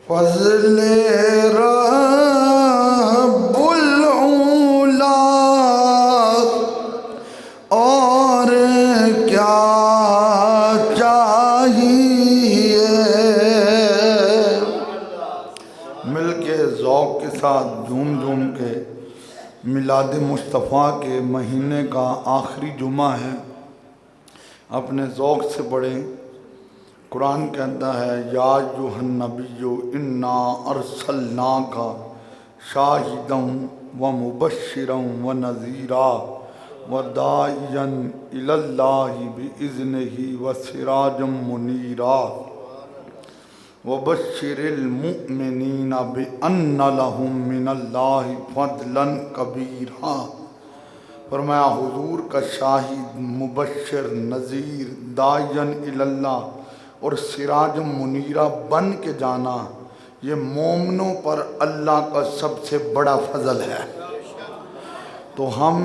فضل رب العلا اور کیا چاہیے. مل کے ذوق کے ساتھ جھوم جھوم کے میلاد مصطفیٰ کے مہینے کا آخری جمعہ ہے. اپنے ذوق سے پڑھیں. قرآن کہتا ہے یا ایھا النبی انا ارسلناک شاہدا ومبشرا ونذیرا وداعیا الی اللہ باذنہ وسراجا منیرا وبشر المؤمنین بان لهم من اللہ فضلا کبیرا. فرمایا حضور کا شاہد، مبشر، نذیر، داعیا الی اللہ اور سراج منیرہ بن کے جانا یہ مومنوں پر اللہ کا سب سے بڑا فضل ہے. تو ہم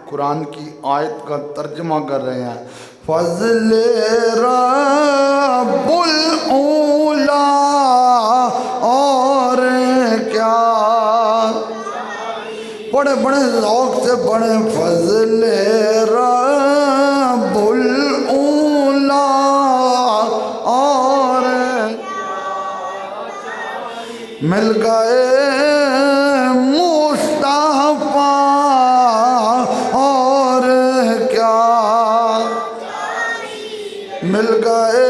قرآن کی آیت کا ترجمہ کر رہے ہیں. فضل رب العلا اور کیا. بڑے بڑے ذوق سے بڑے. فضل رب العلا اور مل گئے مصطفیٰ اور کیا. مل گئے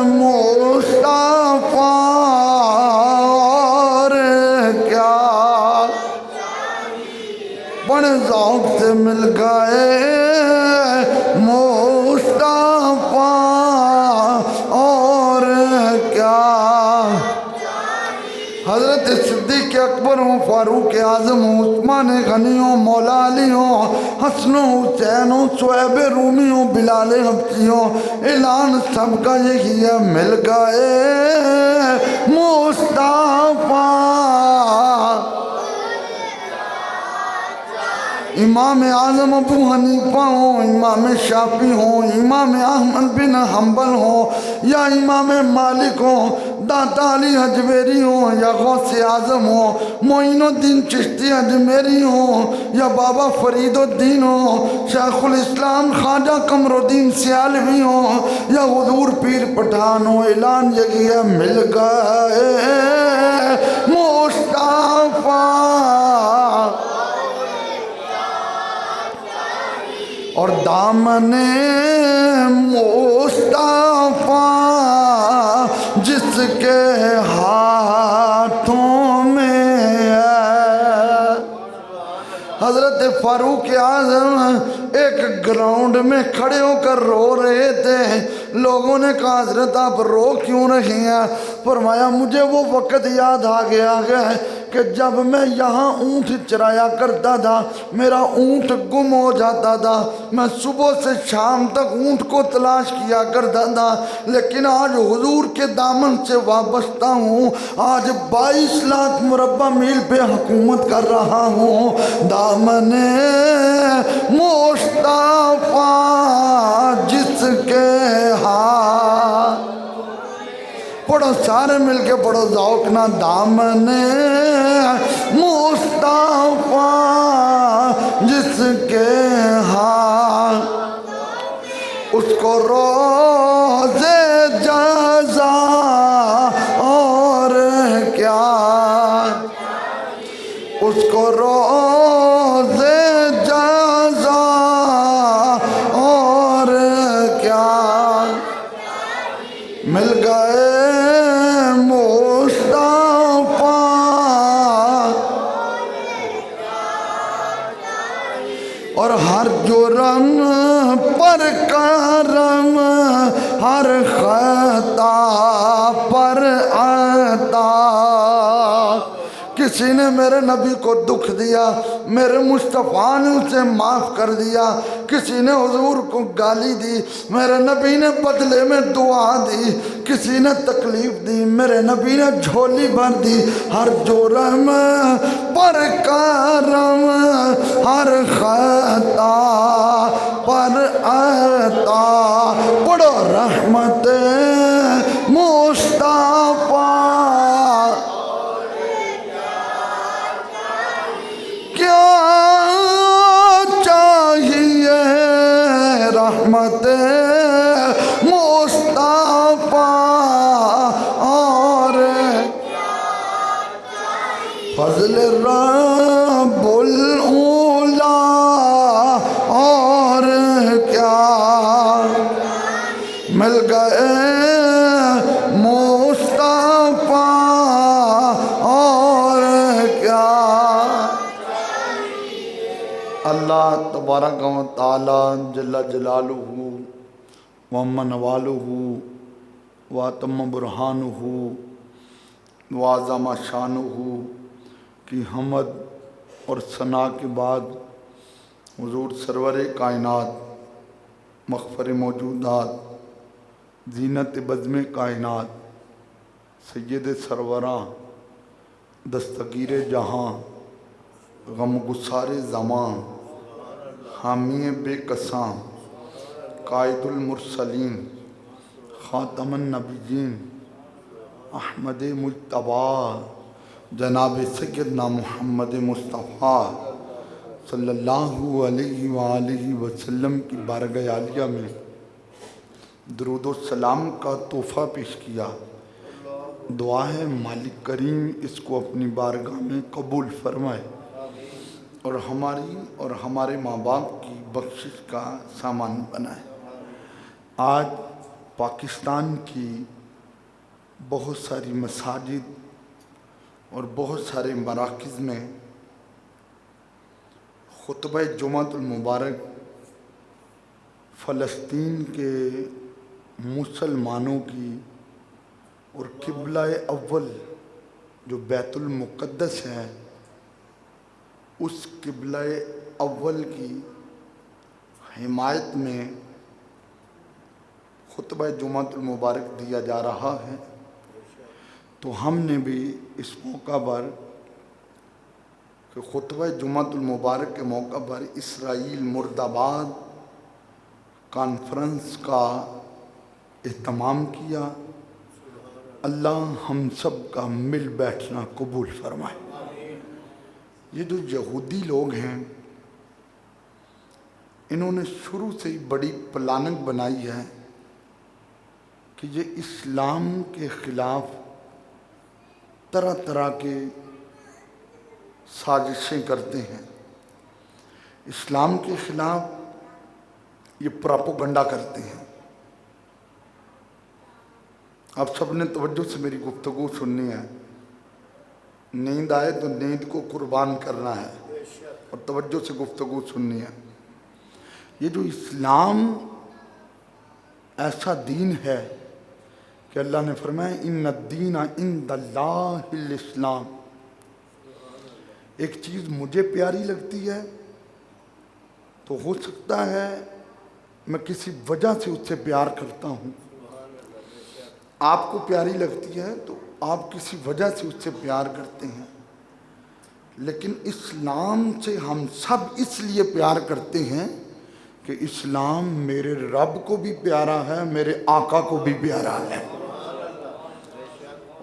مصطفیٰ اور کیا. بڑے ذوق سے مل گئے مصطفیٰ اور کیا. حضرت صدیق اکبر ہوں، فاروق اعظم ہوں، عثمان غنی ہوں، مولا علی ہوں، حسن و حسین ہوں، صہیب رومی ہوں، بلال حبشی ہوں، اعلان سب کا یہی ہے. مل گئے مصطفیٰ. امام اعظم ابو حنیفہ ہوں، امام شافعی ہوں، امام احمد بن حنبل ہوں، یا امام مالک ہوں، داتا علی حجویری ہوں، یا غوث اعظم ہوں، معین الدین چشتی اجمیری ہوں، یا بابا فرید الدین ہوں، شیخ الاسلام خواجہ قمر الدین سیالوی ہوں، یا حضور پیر پٹھان ہوں. اعلان یہی ہے مل گئے مصطفیٰ اور دامن مصطفیٰ جس کے ہاتھوں میں ہے. حضرت فاروق اعظم ایک گراؤنڈ میں کھڑے ہو کر رو رہے تھے. لوگوں نے کہا حضرت آپ رو کیوں رہی ہیں؟ فرمایا مجھے وہ وقت یاد آ گیا ہے کہ جب میں یہاں اونٹ چرایا کرتا تھا میرا اونٹ گم ہو جاتا تھا. میں صبح سے شام تک اونٹ کو تلاش کیا کرتا تھا، لیکن آج حضور کے دامن سے وابستہ ہوں. آج 22 لاکھ مربع میل پہ حکومت کر رہا ہوں. دامن مصطفیٰ جس کے ہاتھ. پڑھو سارے مل کے پڑھو ذوق نہ. دامن مصطفیٰ جس کے ہاتھ اس کو روزے جزا اور کیا. اس کو روزے جزا اور کیا. مل گئے مصطفیٰ اور ہر جرم پر کرم، ہر خطا پر عطا. کسی نے میرے نبی کو دکھ دیا، میرے مصطفیٰ نے اسے معاف کر دیا. کسی نے حضور کو گالی دی، میرے نبی نے بدلے میں دعا دی. کسی نے تکلیف دی، میرے نبی نے جھولی بھر دی. ہر جرم پر کرم، ہر خطا پر عطا. پڑھو رحمت مصطفیٰ فضل رب الاولا اور کیا مل گئے مصطفیٰ اور کیا۔ اللہ تبارک و تعالی جل جلالہ وعم نوالہ واتم برہانہ وعظم شانہ کی حمد اور ثنا کے بعد حضور سرور کائنات، مغفر موجودات، زینت بزم کائنات، سید سروراں، دستگیر جہاں، غم گسار زماں، حامی بے کساں، قائد المرسلین، خاتم النبیین، احمد مجتبیٰ جناب سیدنا محمد مصطفیٰ صلی اللہ علیہ وآلہ وسلم کی بارگاہ عالیہ میں درود و سلام کا تحفہ پیش کیا۔ دعا ہے مالک کریم اس کو اپنی بارگاہ میں قبول فرمائے اور ہماری اور ہمارے ماں باپ کی بخشش کا سامان بنائے۔ آج پاکستان کی بہت ساری مساجد اور بہت سارے مراکز میں خطبہ جمعۃ المبارک فلسطین کے مسلمانوں کی اور قبلہ اول جو بیت المقدس ہے اس قبلہ اول کی حمایت میں خطبہ جمعۃ المبارک دیا جا رہا ہے، تو ہم نے بھی اس موقع پر کہ خطبہ جمعۃ المبارک کے موقع پر اسرائیل مرد آباد کانفرنس کا اہتمام کیا۔ اللہ ہم سب کا مل بیٹھنا قبول فرمائے۔ یہ جو یہودی لوگ ہیں انہوں نے شروع سے ہی بڑی پلاننگ بنائی ہے کہ یہ اسلام کے خلاف طرح طرح کے سازشیں کرتے ہیں، اسلام کے خلاف یہ پراپوگنڈا کرتے ہیں۔ آپ سب نے توجہ سے میری گفتگو سننی ہے، نیند آئے تو نیند کو قربان کرنا ہے اور توجہ سے گفتگو سننی ہے۔ یہ جو اسلام ایسا دین ہے کہ اللہ نے فرمایا ان الدین عند اللہ الاسلام، ایک چیز مجھے پیاری لگتی ہے تو ہو سکتا ہے میں کسی وجہ سے اس سے پیار کرتا ہوں، آپ کو پیاری لگتی ہے تو آپ کسی وجہ سے اس سے پیار کرتے ہیں، لیکن اسلام سے ہم سب اس لیے پیار کرتے ہیں کہ اسلام میرے رب کو بھی پیارا ہے، میرے آقا کو بھی پیارا ہے۔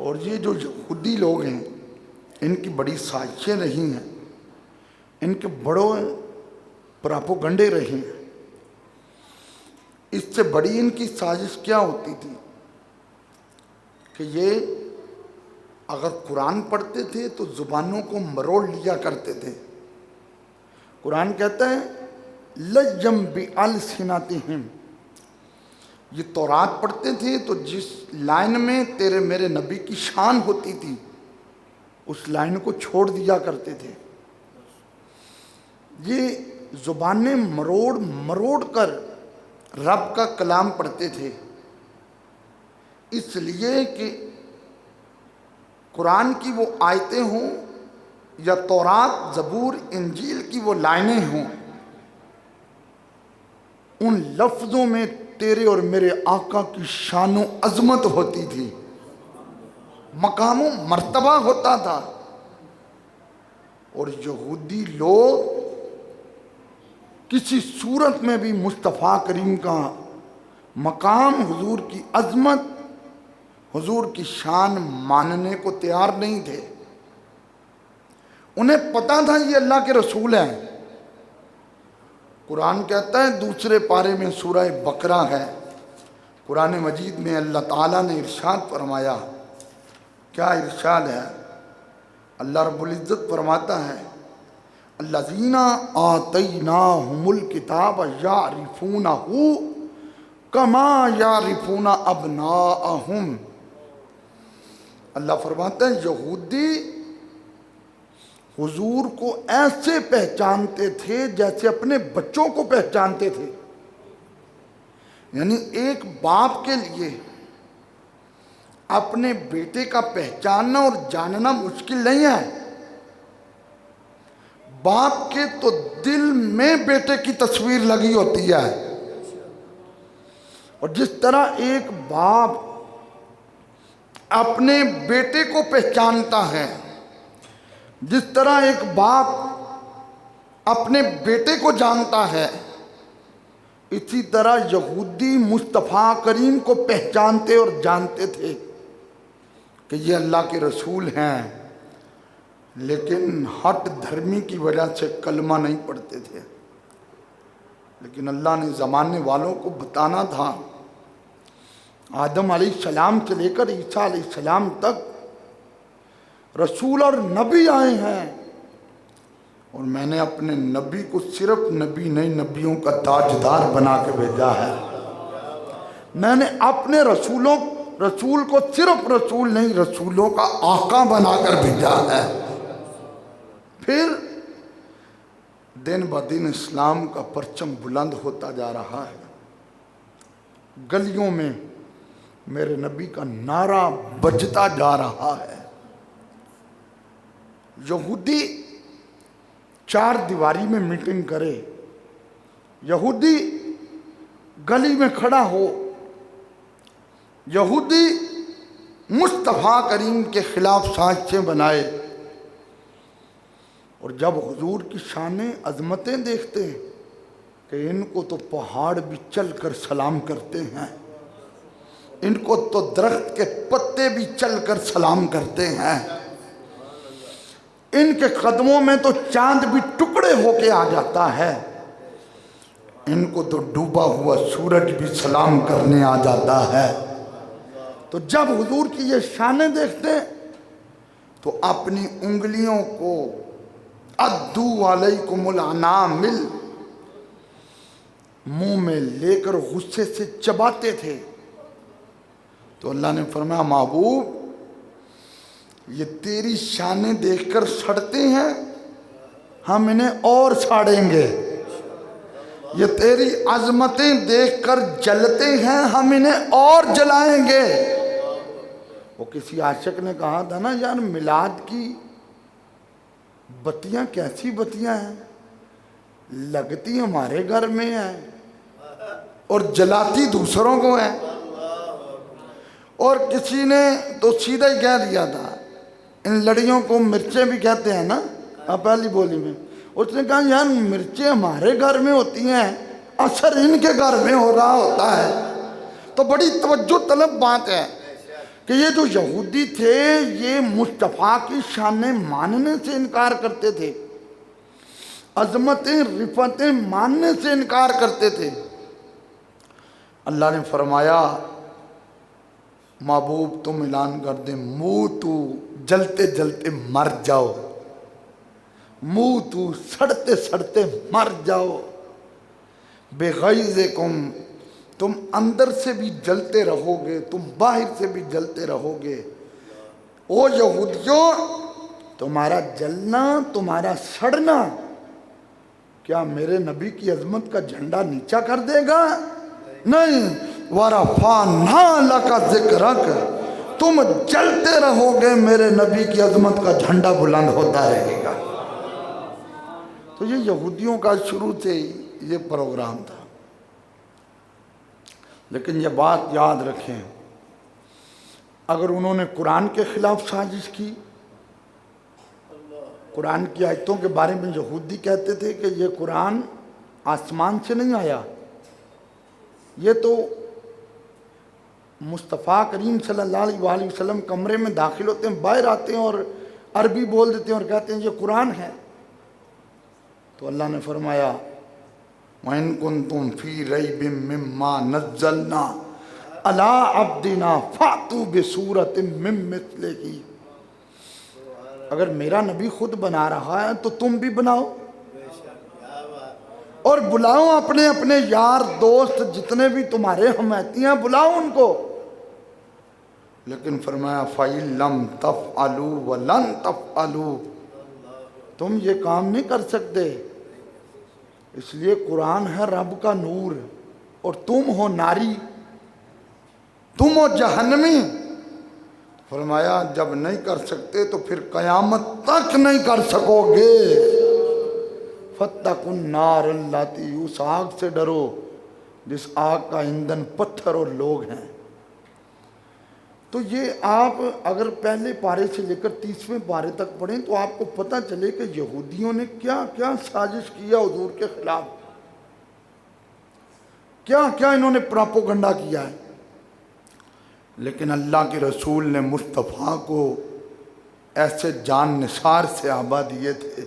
اور یہ جو یہودی لوگ ہیں ان کی بڑی سازشیں رہی ہیں، ان کے بڑوں پراپوگنڈے رہے ہیں۔ اس سے بڑی ان کی سازش کیا ہوتی تھی کہ یہ اگر قرآن پڑھتے تھے تو زبانوں کو مروڑ لیا کرتے تھے۔ قرآن کہتا ہے لَجَّمْ بِأَلْسِنَتِهِمْ، یہ تورات پڑھتے تھے تو جس لائن میں تیرے میرے نبی کی شان ہوتی تھی اس لائن کو چھوڑ دیا کرتے تھے۔ یہ زبانیں مروڑ مروڑ کر رب کا کلام پڑھتے تھے، اس لیے کہ قرآن کی وہ آیتیں ہوں یا تورات زبور انجیل کی وہ لائنیں ہوں، ان لفظوں میں تیرے اور میرے آقا کی شان و عظمت ہوتی تھی، مقام و مرتبہ ہوتا تھا۔ اور یہودی لوگ کسی صورت میں بھی مصطفیٰ کریم کا مقام، حضور کی عظمت، حضور کی شان ماننے کو تیار نہیں تھے۔ انہیں پتا تھا یہ اللہ کے رسول ہیں۔ قرآن کہتا ہے دوسرے پارے میں سورہ بقرہ ہے، قرآن مجید میں اللہ تعالیٰ نے ارشاد فرمایا، کیا ارشاد ہے؟ اللہ رب العزت فرماتا ہے الذین آتیناہم الکتاب یعرفونہ کما یعرفون ابناءہم. اللہ فرماتے ہیں یہودی حضور کو ایسے پہچانتے تھے جیسے اپنے بچوں کو پہچانتے تھے. یعنی ایک باپ کے لیے اپنے بیٹے کا پہچاننا اور جاننا مشکل نہیں ہے. باپ کے تو دل میں بیٹے کی تصویر لگی ہوتی ہے. اور جس طرح ایک باپ اپنے بیٹے کو پہچانتا ہے، جس طرح ایک باپ اپنے بیٹے کو جانتا ہے، اسی طرح یہودی مصطفیٰ کریم کو پہچانتے اور جانتے تھے کہ یہ اللہ کے رسول ہیں، لیکن ہٹ دھرمی کی وجہ سے کلمہ نہیں پڑھتے تھے. لیکن اللہ نے زمانے والوں کو بتانا تھا آدم علیہ السلام سے لے کر عیسیٰ علیہ السلام تک رسول اور نبی آئے ہیں، اور میں نے اپنے نبی کو صرف نبی نہیں نبیوں کا تاجدار بنا کے بھیجا ہے. میں نے اپنے رسول کو صرف رسول نہیں رسولوں کا آقا بنا کر بھیجا ہے. پھر دن بدن اسلام کا پرچم بلند ہوتا جا رہا ہے. گلیوں میں میرے نبی کا نعرہ بجتا جا رہا ہے. یہودی چار دیواری میں میٹنگ کرے، یہودی گلی میں کھڑا ہو، یہودی مصطفیٰ کریم کے خلاف سازشیں بنائے، اور جب حضور کی شان عظمتیں دیکھتے ہیں کہ ان کو تو پہاڑ بھی چل کر سلام کرتے ہیں، ان کو تو درخت کے پتے بھی چل کر سلام کرتے ہیں، ان کے قدموں میں تو چاند بھی ٹکڑے ہو کے آ جاتا ہے، ان کو تو ڈوبا ہوا سورج بھی سلام کرنے آ جاتا ہے. تو جب حضور کی یہ شانیں دیکھتے تو اپنی انگلیوں کو ادو علیکم الانامل منہ میں لے کر غصے سے چباتے تھے. تو اللہ نے فرمایا محبوب یہ تیری شانیں دیکھ کر سڑتے ہیں، ہم انہیں اور ساڑیں گے. یہ تیری عظمتیں دیکھ کر جلتے ہیں، ہم انہیں اور جلائیں گے. وہ کسی عاشق نے کہا تھا نا یار میلاد کی بتیاں کیسی بتیاں ہیں، لگتی ہمارے گھر میں ہیں اور جلاتی دوسروں کو ہیں. اور کسی نے تو سیدھا ہی کہہ دیا تھا ان لڑیوں کو مرچیں بھی کہتے ہیں نا پہلی بولی میں. اس نے کہا یار مرچیں ہمارے گھر میں ہوتی ہیں، اثر ان کے گھر میں ہو رہا ہوتا ہے. تو بڑی توجہ طلب بات ہے کہ یہ جو یہودی تھے یہ مصطفیٰ کی شانیں ماننے سے انکار کرتے تھے، عظمتیں رفتیں ماننے سے انکار کرتے تھے. اللہ نے فرمایا محبوب تم اعلان کر دیں منہ تو جلتے جلتے مر جاؤ، منہ تو سڑتے سڑتے مر جاؤ. بغیظکم تم اندر سے بھی جلتے رہو گے، تم باہر سے بھی جلتے رہو گے. او یہودیوں تمہارا جلنا تمہارا سڑنا کیا میرے نبی کی عظمت کا جھنڈا نیچا کر دے گا؟ نہیں. وَرَفَعْنَا لَكَ ذِكْرَكَ تم جلتے رہو گے، میرے نبی کی عظمت کا جھنڈا بلند ہوتا رہے گا. تو یہ یہودیوں کا شروع سے یہ پروگرام تھا. لیکن یہ بات یاد رکھیں اگر انہوں نے قرآن کے خلاف سازش کی، قرآن کی آیتوں کے بارے میں یہودی کہتے تھے کہ یہ قرآن آسمان سے نہیں آیا، یہ تو مصطفیٰ کریم صلی اللہ علیہ وآلہ وسلم کمرے میں داخل ہوتے ہیں، باہر آتے ہیں اور عربی بول دیتے ہیں اور کہتے ہیں یہ قرآن ہے. تو اللہ نے فرمایا وَإِن كُنتُمْ فِي رَيْبٍ مِّمَّا نَزَّلْنَا عَلَىٰ عَبْدِنَا فَأْتُوا بِسُورَةٍ مِّن مِّثْلِهِ. اگر میرا نبی خود بنا رہا ہے تو تم بھی بناؤ، اور بلاؤ اپنے اپنے یار دوست جتنے بھی تمہارے حمایتی ہیں، بلاؤ ان کو۔ لیکن فرمایا فَإِن لَمْ تَفْعَلُوا وَلَن تَفْعَلُوا، تم یہ کام نہیں کر سکتے، اس لیے قرآن ہے رب کا نور، اور تم ہو ناری، تم ہو جہنمی۔ فرمایا جب نہیں کر سکتے تو پھر قیامت تک نہیں کر سکو گے۔ فَاتَّقُوا النَّارَ الَّتِي، اس آگ سے ڈرو جس آگ کا ایندھن پتھر اور لوگ ہیں۔ تو یہ آپ اگر پہلے پارے سے لے کر 30ویں پارے تک پڑھیں تو آپ کو پتہ چلے کہ یہودیوں نے کیا کیا سازش کیا حضور کے خلاف، کیا کیا انہوں نے پراپوگنڈا کیا ہے۔ لیکن اللہ کے رسول نے مصطفیٰ کو ایسے جان نثار سے آبا دیے تھے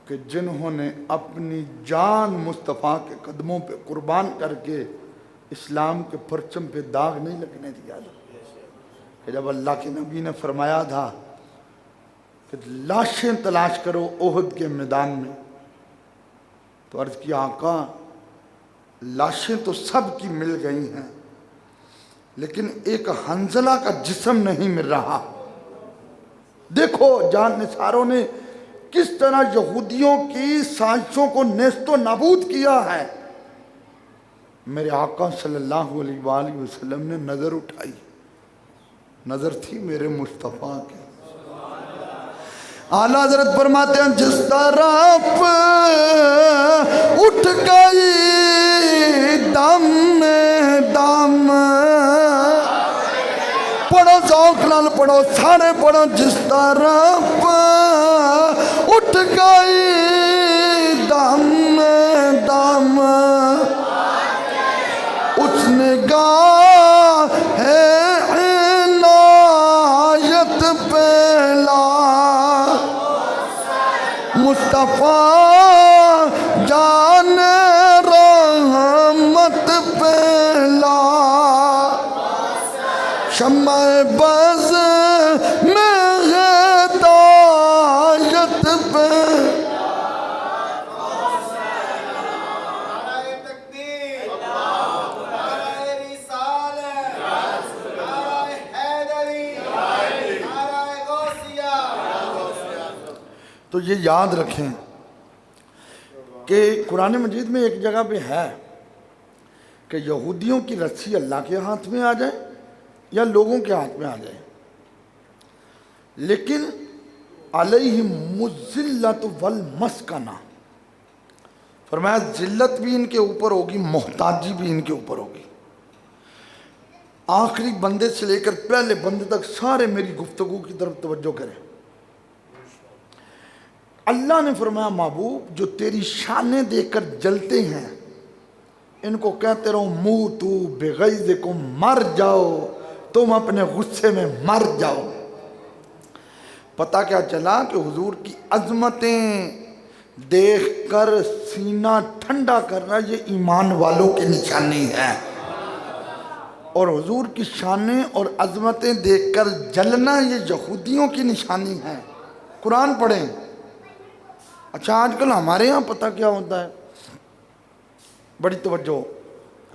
کہ جنہوں نے اپنی جان مصطفیٰ کے قدموں پہ قربان کر کے اسلام کے پرچم پہ داغ نہیں لگنے دیا تھا۔ کہ جب اللہ کے نبی نے فرمایا تھا کہ لاشیں تلاش کرو احد کے میدان میں، تو عرض کی آقا لاشیں تو سب کی مل گئی ہیں، لیکن ایک حنظلہ کا جسم نہیں مل رہا۔ دیکھو جان نثاروں نے کس طرح یہودیوں کی سازشوں کو نیست و نابود کیا ہے۔ میرے آقا صلی اللہ علیہ وآلہ وسلم نے نظر اٹھائی، نظر تھی میرے مصطفیٰ کی۔ اعلیٰ حضرت فرماتے ہیں جس طرف اٹھ گئی دم میں دم، پڑھو ذوق نال پڑھو سارے پڑھو، جس طرف اٹھ گئی دم میں دم، اس نگاہ ہے عنایت پہلا مصطفیٰ جان رحمت پہلا، شمع بز میں ہدایت پہ۔ تو یہ یاد رکھیں کہ قرآن مجید میں ایک جگہ پہ ہے کہ یہودیوں کی رسی اللہ کے ہاتھ میں آ جائے یا لوگوں کے ہاتھ میں آ جائے، لیکن علیہم الذلۃ والمسکنہ، فرمایا ذلت بھی ان کے اوپر ہوگی، محتاجی بھی ان کے اوپر ہوگی۔ آخری بندے سے لے کر پہلے بندے تک سارے میری گفتگو کی طرف توجہ کریں۔ اللہ نے فرمایا محبوب جو تیری شانیں دیکھ کر جلتے ہیں ان کو کہتے رہو موتو بغیظکم، مر جاؤ، تم اپنے غصے میں مر جاؤ۔ پتہ کیا چلا کہ حضور کی عظمتیں دیکھ کر سینہ ٹھنڈا کرنا یہ ایمان والوں کی نشانی ہے، اور حضور کی شانیں اور عظمتیں دیکھ کر جلنا یہ یہودیوں کی نشانی ہے۔ قرآن پڑھیں۔ اچھا آج کل ہمارے ہاں پتہ کیا ہوتا ہے، بڑی توجہ،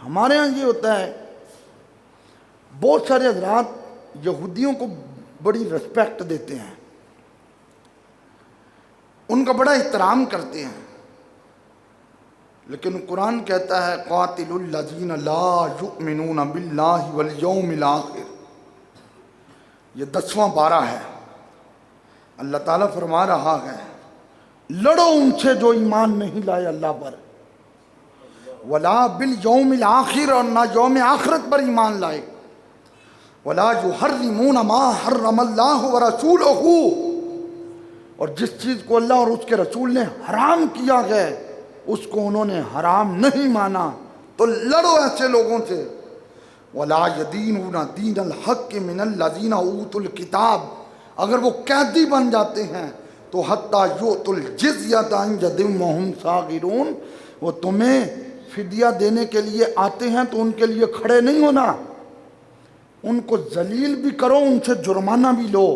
ہمارے ہاں یہ ہوتا ہے بہت سارے حضرات یہودیوں کو بڑی رسپیکٹ دیتے ہیں، ان کا بڑا احترام کرتے ہیں، لیکن قرآن کہتا ہے قاتل الذین لا یؤمنون باللہ والیوم الآخر، یہ 10واں پارہ ہے۔ اللہ تعالیٰ فرما رہا ہے لڑو ان سے جو ایمان نہیں لائے اللہ پر، ولا بالیوم الآخر، اور نہ یوم آخرت پر ایمان لائے، ولا یحرمون ما حرم اللہ ورسولہ، اور جس چیز کو اللہ اور اس کے رسول نے حرام کیا ہے اس کو انہوں نے حرام نہیں مانا، تو لڑو ایسے لوگوں سے۔ ولا یدینون دین الحق من الذین اوتوا الکتاب، اگر وہ قیدی بن جاتے ہیں تو حتیٰ یؤتوا الجزیۃ عن ید وہم صاغرون، وہ تمہیں فدیہ دینے کے لیے آتے ہیں تو ان کے لیے کھڑے نہیں ہونا، ان کو ذلیل بھی کرو، ان سے جرمانہ بھی لو،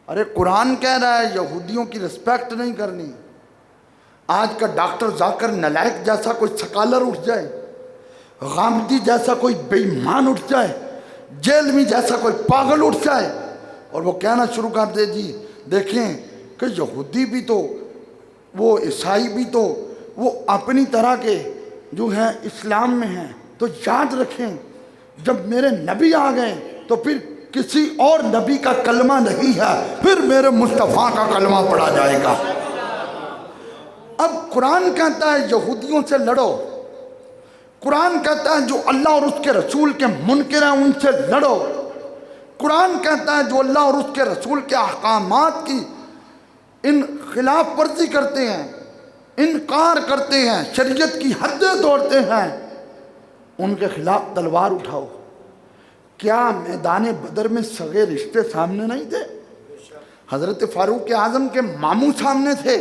ارے قرآن کہہ رہا ہے یہودیوں کی رسپیکٹ نہیں کرنی. آج کا ڈاکٹر ذاکر نلائق جیسا کوئی سکالر اٹھ جائے, غامدی جیسا کوئی بے ایمان اٹھ جائے, جیلمی جیسا کوئی پاگل اٹھ جائے اور وہ کہنا شروع کر دے جی دیکھیں کہ یہودی بھی تو, وہ عیسائی بھی تو, وہ اپنی طرح کے جو ہیں اسلام میں ہیں, تو یاد رکھیں جب میرے نبی آ گئے تو پھر کسی اور نبی کا کلمہ نہیں ہے, پھر میرے مصطفیٰ کا کلمہ پڑھا جائے گا. اب قرآن کہتا ہے یہودیوں سے لڑو, قرآن کہتا ہے جو اللہ اور اس کے رسول کے منکر ہیں ان سے لڑو, قرآن کہتا ہے جو اللہ اور اس کے رسول کے احکامات کی ان خلاف ورزی کرتے ہیں, انکار کرتے ہیں, شریعت کی حدیں توڑتے ہیں, ان کے خلاف تلوار اٹھاؤ. کیا میدان بدر میں سگے رشتے سامنے نہیں تھے؟ حضرت فاروق اعظم کے ماموں سامنے تھے,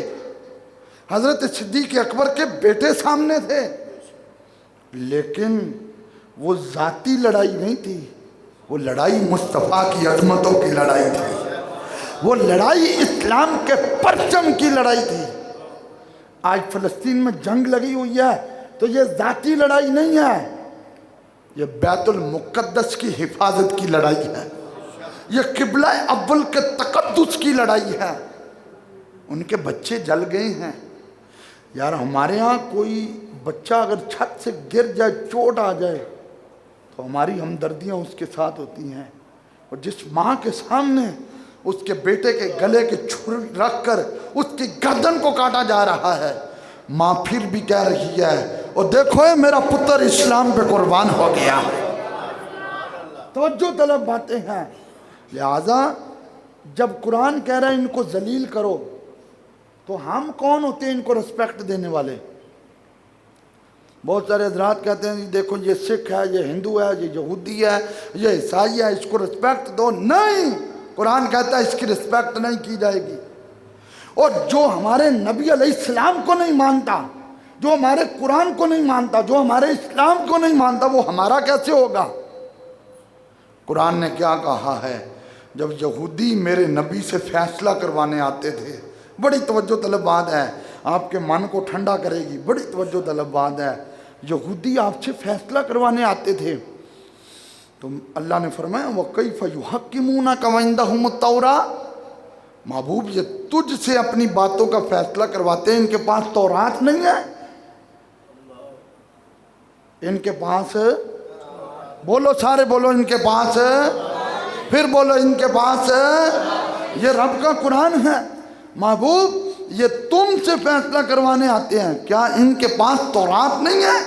حضرت صدیق اکبر کے بیٹے سامنے تھے, لیکن وہ ذاتی لڑائی نہیں تھی, وہ لڑائی مصطفیٰ کی عظمتوں کی لڑائی تھی, وہ لڑائی اسلام کے پرچم کی لڑائی تھی. آج فلسطین میں جنگ لگی ہوئی ہے تو یہ ذاتی لڑائی نہیں ہے, یہ بیت المقدس کی حفاظت کی لڑائی ہے, یہ قبلہ اول کے تقدس کی لڑائی ہے. ان کے بچے جل گئے ہیں. یار ہمارے ہاں کوئی بچہ اگر چھت سے گر جائے, چوٹ آ جائے تو ہماری ہمدردیاں اس کے ساتھ ہوتی ہیں, اور جس ماں کے سامنے اس کے بیٹے کے گلے کے چھری رکھ کر اس کی گردن کو کاٹا جا رہا ہے, ماں پھر بھی کہہ رہی ہے اور دیکھو میرا پتر اسلام پہ قربان ہو گیا. توجہ طلب باتیں ہیں. لہذا جب قرآن کہہ رہا ہے ان کو ذلیل کرو, تو ہم کون ہوتے ہیں ان کو رسپیکٹ دینے والے؟ بہت سارے حضرات کہتے ہیں دیکھو یہ سکھ ہے, یہ ہندو ہے, یہ یہودی ہے, یہ عیسائی ہے, اس کو رسپیکٹ دو. نہیں, قرآن کہتا ہے اس کی رسپیکٹ نہیں کی جائے گی. اور جو ہمارے نبی علیہ السلام کو نہیں مانتا, جو ہمارے قرآن کو نہیں مانتا, جو ہمارے اسلام کو نہیں مانتا, وہ ہمارا کیسے ہوگا؟ قرآن نے کیا کہا ہے؟ جب یہودی میرے نبی سے فیصلہ کروانے آتے تھے, بڑی توجہ طلب بات ہے, آپ کے من کو ٹھنڈا کرے گی, بڑی توجہ طلب بات ہے. یہودی آپ سے فیصلہ کروانے آتے تھے تو اللہ نے فرمایا وَكَيْفَ يُحَكِّمُونَكَ وَعِندَهُمُ التَّوْرَاةُ, محبوب یہ تجھ سے اپنی باتوں کا فیصلہ کرواتے ہیں, ان کے پاس تورات نہیں ہے, ان کے پاس, بولو سارے بولو, ان کے پاس, پھر بولو ان کے پاس. یہ رب کا قرآن ہے. محبوب یہ تم سے فیصلہ کروانے آتے ہیں, کیا ان کے پاس تورات نہیں ہے؟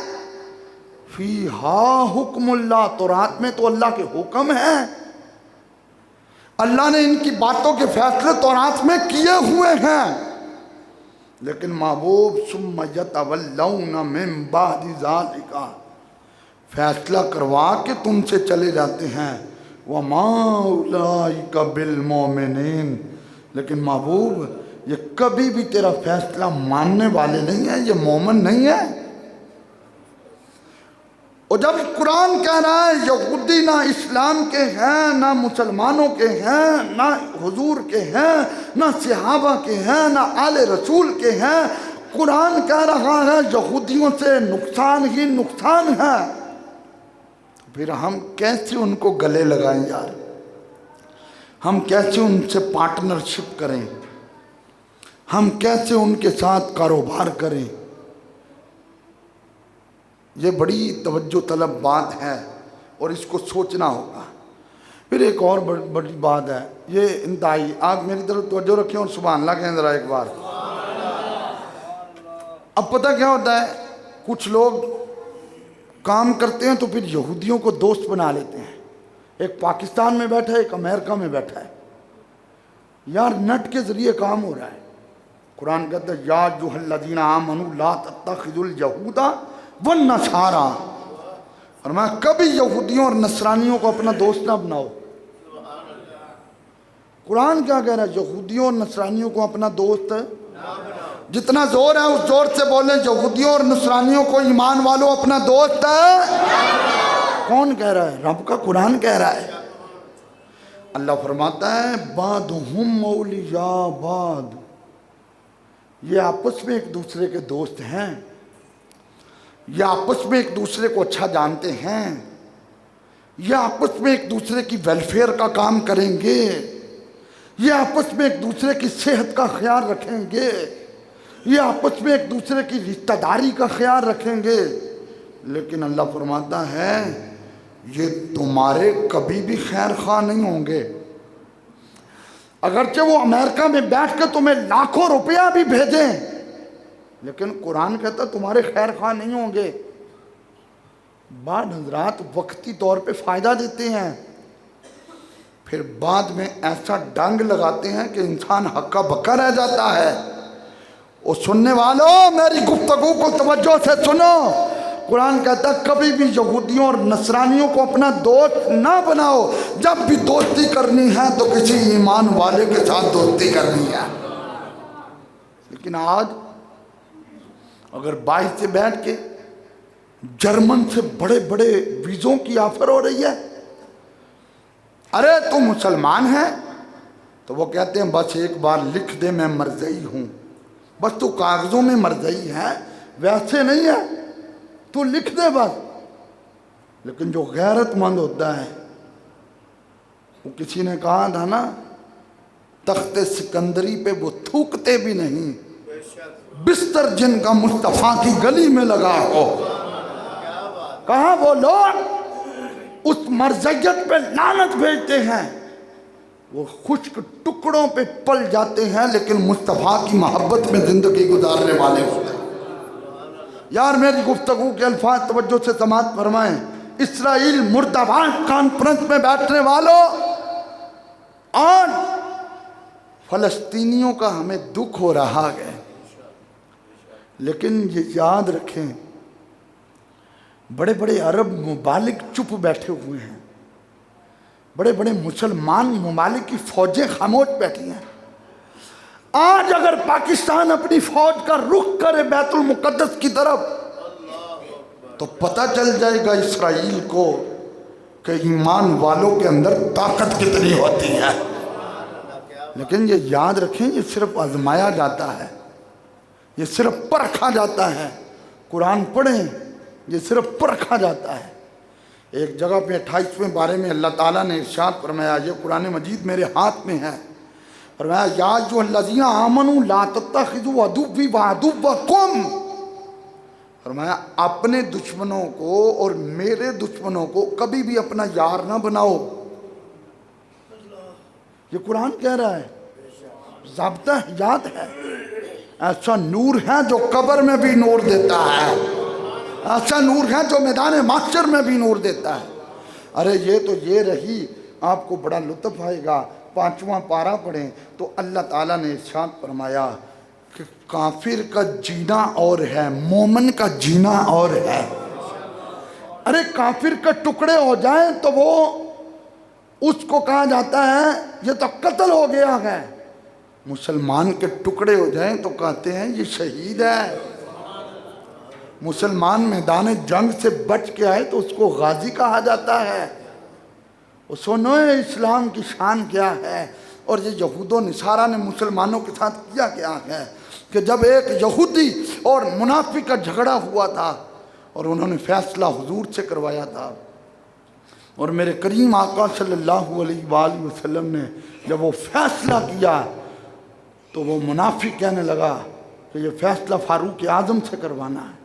فیہا حکم اللہ, تورات میں تو اللہ کے حکم ہیں, اللہ نے ان کی باتوں کے فیصلے تورات میں کیے ہوئے ہیں. لیکن محبوب ثم یتولون من بعد ذالک, فیصلہ کروا کے تم سے چلے جاتے ہیں. وما اولئک بالمؤمنین, لیکن محبوب یہ کبھی بھی تیرا فیصلہ ماننے والے نہیں ہیں, یہ مومن نہیں ہے. اور جب قرآن کہہ رہا ہے یہودی نہ اسلام کے ہیں, نہ مسلمانوں کے ہیں, نہ حضور کے ہیں, نہ صحابہ کے ہیں, نہ آل رسول کے ہیں, قرآن کہہ رہا ہے یہودیوں سے نقصان ہی نقصان ہے, پھر ہم کیسے ان کو گلے لگائیں یار؟ ہم کیسے ان سے پارٹنرشپ کریں؟ ہم کیسے ان کے ساتھ کاروبار کریں؟ یہ بڑی توجہ طلب بات ہے اور اس کو سوچنا ہوگا. پھر ایک اور بڑی بات ہے, یہ انتہائی, آپ میری طرف توجہ رکھیں اور سبحان اللہ کہیں ذرا ایک بار. اب پتہ کیا ہوتا ہے, کچھ لوگ کام کرتے ہیں تو پھر یہودیوں کو دوست بنا لیتے ہیں. ایک پاکستان میں بیٹھا ہے, ایک امریکہ میں بیٹھا ہے, یار نٹ کے ذریعے کام ہو رہا ہے. قرآن کہتا ہے یا ایھا الذین آمنوا لا تتخذوا اليہود والنصارى, فرمایا کبھی یہودیوں اور نصرانیوں کو اپنا دوست نہ بناؤ. قرآن کیا کہہ رہا ہے؟ یہودیوں اور نصرانیوں کو اپنا دوست, جتنا زور ہے اس زور سے بولیں, یہودیوں اور نصرانیوں کو ایمان والوں اپنا دوست ہے. کون کہہ رہا ہے؟ رب کا قرآن کہہ رہا ہے. اللہ فرماتا ہے بعضهم اولیاء بعض، یہ آپس میں ایک دوسرے کے دوست ہیں، یہ آپس میں ایک دوسرے کو اچھا جانتے ہیں، یہ آپس میں ایک دوسرے کی ویلفیئر کا کام کریں گے، یہ آپس میں ایک دوسرے کی صحت کا خیال رکھیں گے، یہ آپس میں ایک دوسرے کی رشتہ داری کا خیال رکھیں گے۔ لیکن اللہ فرماتا ہے یہ تمہارے کبھی بھی خیر خواہ نہیں ہوں گے، اگرچہ وہ امریکہ میں بیٹھ کے تمہیں لاکھوں روپیہ بھی بھیجیں، لیکن قرآن کہتا تمہارے خیر خواہ نہیں ہوں گے۔ بعض حضرات وقتی طور پہ فائدہ دیتے ہیں، پھر بعد میں ایسا ڈنگ لگاتے ہیں کہ انسان ہکا بکا رہ جاتا ہے۔ اور سننے والوں میری گفتگو کو توجہ سے سنو، قرآن کہتا ہے کبھی بھی یہودیوں اور نصرانیوں کو اپنا دوست نہ بناؤ، جب بھی دوستی کرنی ہے تو کسی ایمان والے کے ساتھ دوستی کرنی ہے۔ لیکن آج اگر باہر سے بیٹھ کے جرمن سے بڑے بڑے ویزوں کی آفر ہو رہی ہے، ارے تو مسلمان ہے، تو وہ کہتے ہیں بس ایک بار لکھ دے میں مرزئی ہوں، بس تو کاغذوں میں مرزئی ہے، ویسے نہیں ہے، تو لکھ دے بس۔ لیکن جو غیرت مند ہوتا ہے، وہ کسی نے کہا تھا نا تخت سکندری پہ وہ تھوکتے بھی نہیں، بستر جن کا مصطفیٰ کی گلی میں لگا ہو۔ کہاں وہ لوگ اس مرزیت پہ لعنت بھیجتے ہیں، وہ خشک ٹکڑوں پہ پل جاتے ہیں لیکن مصطفیٰ کی محبت میں زندگی گزارنے والے ہوتے ہیں۔ یار میری گفتگو کے الفاظ توجہ سے سماعت فرمائیں۔ اسرائیل مرد آباد کانفرنس میں بیٹھنے والوں، آج فلسطینیوں کا ہمیں دکھ ہو رہا ہے، لیکن یہ یاد رکھیں بڑے بڑے عرب ممالک چپ بیٹھے ہوئے ہیں، بڑے بڑے مسلمان ممالک کی فوجیں خاموش بیٹھی ہیں۔ آج اگر پاکستان اپنی فوج کا رخ کرے بیت المقدس کی طرف تو پتہ چل جائے گا اسرائیل کو کہ ایمان والوں کے اندر طاقت کتنی ہوتی ہے۔ لیکن یہ یاد رکھیں یہ صرف آزمایا جاتا ہے، یہ صرف پرکھا جاتا ہے۔ قرآن پڑھیں، یہ صرف پرکھا جاتا ہے۔ ایک جگہ پہ 28ویں بارے میں اللہ تعالیٰ نے ارشاد فرمایا، یہ قرآن مجید میرے ہاتھ میں ہے، فرمایا یا ایھا الذین آمنوا لا تتخذوا عدوی وعدوکم، فرمایا اپنے دشمنوں کو اور میرے دشمنوں کو کبھی بھی اپنا یار نہ بناؤ۔ یہ قرآن کہہ رہا ہے، ضابطہ حیات ہے۔ ایسا نور ہے جو قبر میں بھی نور دیتا ہے، ایسا نور ہے جو میدان محشر میں بھی نور دیتا ہے۔ ارے یہ تو یہ رہی، آپ کو بڑا لطف آئے گا۔ 5واں پارہ پڑھیں تو اللہ تعالیٰ نے ارشاد فرمایا کہ کافر کا جینا اور ہے، مومن کا جینا اور ہے۔ ارے کافر کا ٹکڑے ہو جائیں تو وہ اس کو کہا جاتا ہے یہ تو قتل ہو گیا ہے، مسلمان کے ٹکڑے ہو جائیں تو کہتے ہیں یہ شہید ہے۔ مسلمان میدان جنگ سے بچ کے آئے تو اس کو غازی کہا جاتا ہے۔ سنو اسلام کی شان کیا ہے، اور یہ یہود و نصارہ نے مسلمانوں کے ساتھ کیا کیا ہے کہ جب ایک یہودی اور منافق کا جھگڑا ہوا تھا اور انہوں نے فیصلہ حضور سے کروایا تھا، اور میرے کریم آقا صلی اللہ علیہ وآلہ وسلم نے جب وہ فیصلہ کیا تو وہ منافق کہنے لگا کہ یہ فیصلہ فاروق اعظم سے کروانا ہے۔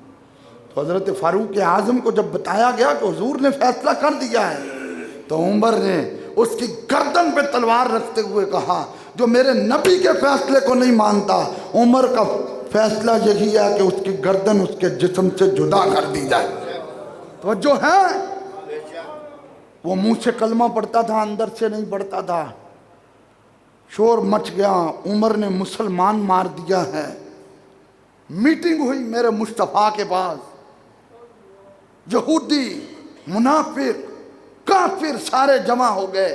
تو حضرت فاروق اعظم کو جب بتایا گیا کہ حضور نے فیصلہ کر دیا ہے تو عمر نے اس کی گردن پہ تلوار رکھتے ہوئے کہا جو میرے نبی کے فیصلے کو نہیں مانتا، عمر کا فیصلہ یہی ہے کہ اس کی گردن اس کے جسم سے جدا کر دی جائے۔ توجہ ہے؟ وہ منہ سے کلمہ پڑھتا تھا، اندر سے نہیں پڑھتا تھا۔ شور مچ گیا، عمر نے مسلمان مار دیا ہے۔ میٹنگ ہوئی میرے مصطفیٰ کے پاس، یہودی، منافق، کافر سارے جمع ہو گئے۔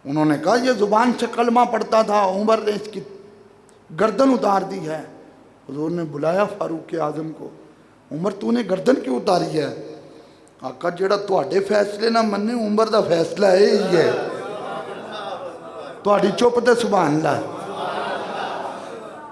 انہوں نے کہا یہ زبان سے کلمہ پڑھتا تھا، عمر نے اس کی گردن اتار دی ہے۔ حضور نے بلایا فاروق اعظم کو، عمر تو نے گردن کیوں اتاری ہے؟ آقا جڑا تواڈے فیصلے نہ مننے، عمر دا فیصلہ ہے ہی ہے۔ ਤੁਹਾਡੀ ਚੁੱਪ ਤੇ ਸੁਭਾਨ ਅੱਲਾਹ।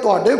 ਤੁਹਾਡੇ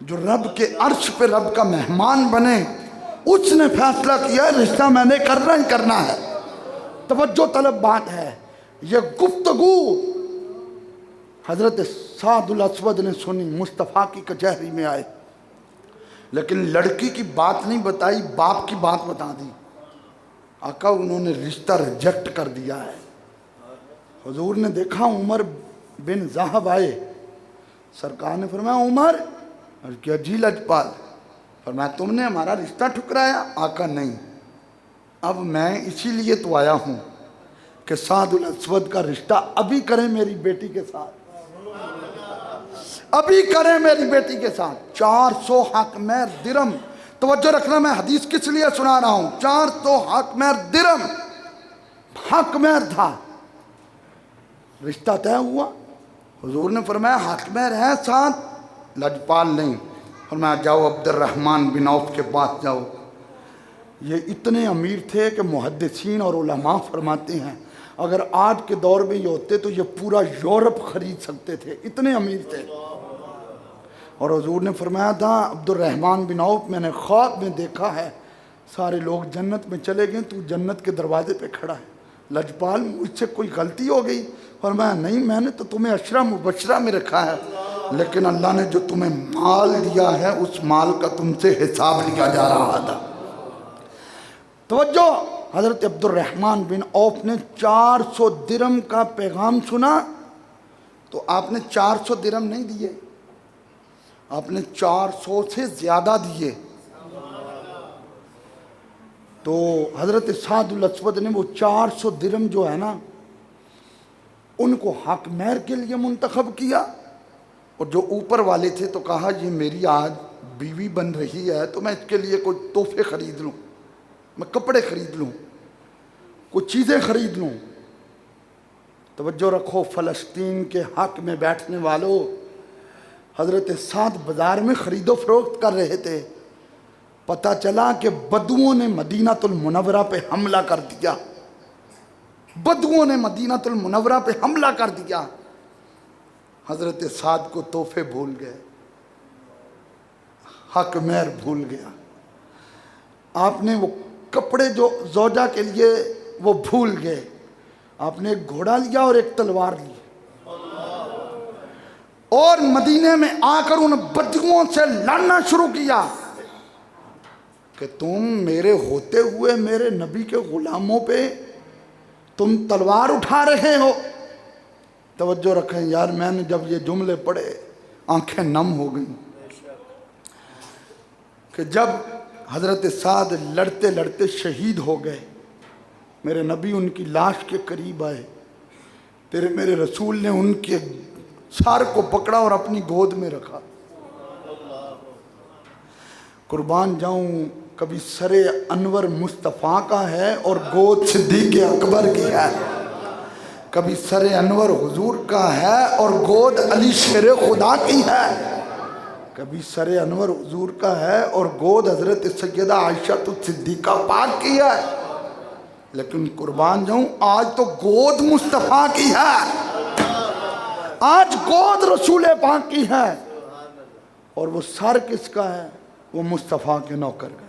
جو رب کے عرش پہ رب کا مہمان بنے، اس نے فیصلہ کیا ہے رشتہ میں نے کرنا ہی کرنا ہے۔ توجہ طلب بات ہے، یہ گفتگو حضرت سعد الاسود نے سنی، مصطفیٰ کی کچہری میں آئے، لیکن لڑکی کی بات نہیں بتائی، باپ کی بات بتا دی۔ آقا انہوں نے رشتہ ریجیکٹ کر دیا ہے۔ حضور نے دیکھا عمر بن ذہب آئے، سرکار نے فرمایا عمر، کیا جی لجپال، فرمایا تم نے ہمارا رشتہ ٹھکرایا؟ آقا نہیں، اب میں اسی لیے تو آیا ہوں کہ سعد الاسود کا رشتہ ابھی کریں میری بیٹی کے ساتھ، ابھی کریں میری بیٹی کے ساتھ۔ 400 حقمیر درم، توجہ رکھنا میں حدیث کس لیے سنا رہا ہوں، 400 حقمیر درم حقمیر تھا، رشتہ طے ہوا۔ حضور نے فرمایا حقمیر ہے ساتھ؟ لجپال نہیں، فرمایا جاؤ عبد الرحمن بن عوف کے پاس جاؤ۔ یہ اتنے امیر تھے کہ محدثین اور علماء فرماتے ہیں اگر آج کے دور میں یہ ہوتے تو یہ پورا یورپ خرید سکتے تھے، اتنے امیر تھے۔ اور حضور نے فرمایا تھا عبد الرحمن بن عوف، میں نے خواب میں دیکھا ہے سارے لوگ جنت میں چلے گئے، تو جنت کے دروازے پہ کھڑا ہے۔ لجپال مجھ سے کوئی غلطی ہو گئی؟ فرمایا نہیں، میں نے تو تمہیں عشرہ مبشرہ میں رکھا ہے، لیکن اللہ نے جو تمہیں مال دیا ہے اس مال کا تم سے حساب لیا جا رہا تھا۔ توجہ، حضرت عبد الرحمن بن عوف نے 400 درم کا پیغام سنا تو آپ نے 400 درم نہیں دیے، آپ نے 400 سے زیادہ دیے۔ تو حضرت سعد الاسود نے وہ 400 درم جو ہے نا ان کو حق مہر کے لیے منتخب کیا، اور جو اوپر والے تھے تو کہا یہ میری آج بیوی بن رہی ہے تو میں اس کے لیے کوئی تحفے خرید لوں، میں کپڑے خرید لوں، کچھ چیزیں خرید لوں۔ توجہ رکھو فلسطین کے حق میں بیٹھنے والوں، حضرت سعد بازار میں خرید و فروخت کر رہے تھے، پتہ چلا کہ بدوؤں نے مدینہ المنورہ پہ حملہ کر دیا، بدوؤں نے مدینہ المنورہ پہ حملہ کر دیا۔ حضرت سعد کو تحفے بھول گئے، حق مہر بھول گیا، آپ نے وہ کپڑے جو زوجہ کے لیے وہ بھول گئے، آپ نے ایک گھوڑا لیا اور ایک تلوار لی اور مدینے میں آ کر ان بدوؤں سے لڑنا شروع کیا کہ تم میرے ہوتے ہوئے میرے نبی کے غلاموں پہ تم تلوار اٹھا رہے ہو۔ توجہ رکھیں یار، میں نے جب یہ جملے پڑھے آنکھیں نم ہو گئیں کہ جب حضرت سعد لڑتے لڑتے شہید ہو گئے، میرے نبی ان کی لاش کے قریب آئے، پھر میرے رسول نے ان کے سر کو پکڑا اور اپنی گود میں رکھا۔ قربان جاؤں، کبھی سر انور مصطفیٰ کا ہے اور گود صدیق اکبر کی ہے، کبھی سر انور حضور کا ہے اور گود علی شیر خدا کی ہے، کبھی سر انور حضور کا ہے اور گود حضرت سیدہ عائشہ صدیقہ پاک کی ہے، لیکن قربان جاؤں آج تو گود مصطفیٰ کی ہے، آج گود رسول پاک کی ہے، اور وہ سر کس کا ہے؟ وہ مصطفیٰ کے نوکر کا۔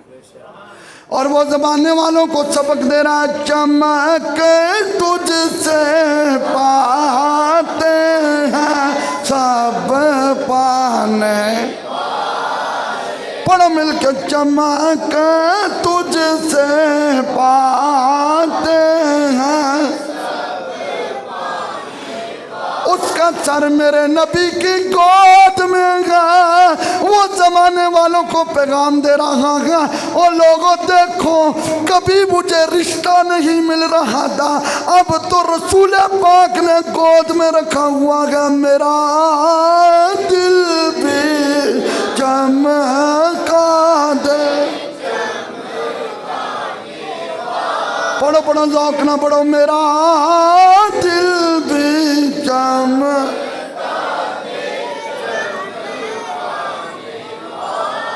اور وہ زمانے والوں کو سبق دے رہا، چمک تجھ سے پاتے ہیں سب پانے، پڑھو مل کے، چمک تجھ سے پاتے ہیں، اس کا سر میرے نبی کی گود میں گا۔ وہ زمانے والوں کو پیغام دے رہا ہے، اور لوگوں دیکھو کبھی مجھے رشتہ نہیں مل رہا تھا، اب تو رسول پاک نے گود میں رکھا ہوا ہے، میرا دل بھی چمکا دے۔ پڑھو پڑھو ذوق نہ پڑھو، میرا دل بھی چمکا۔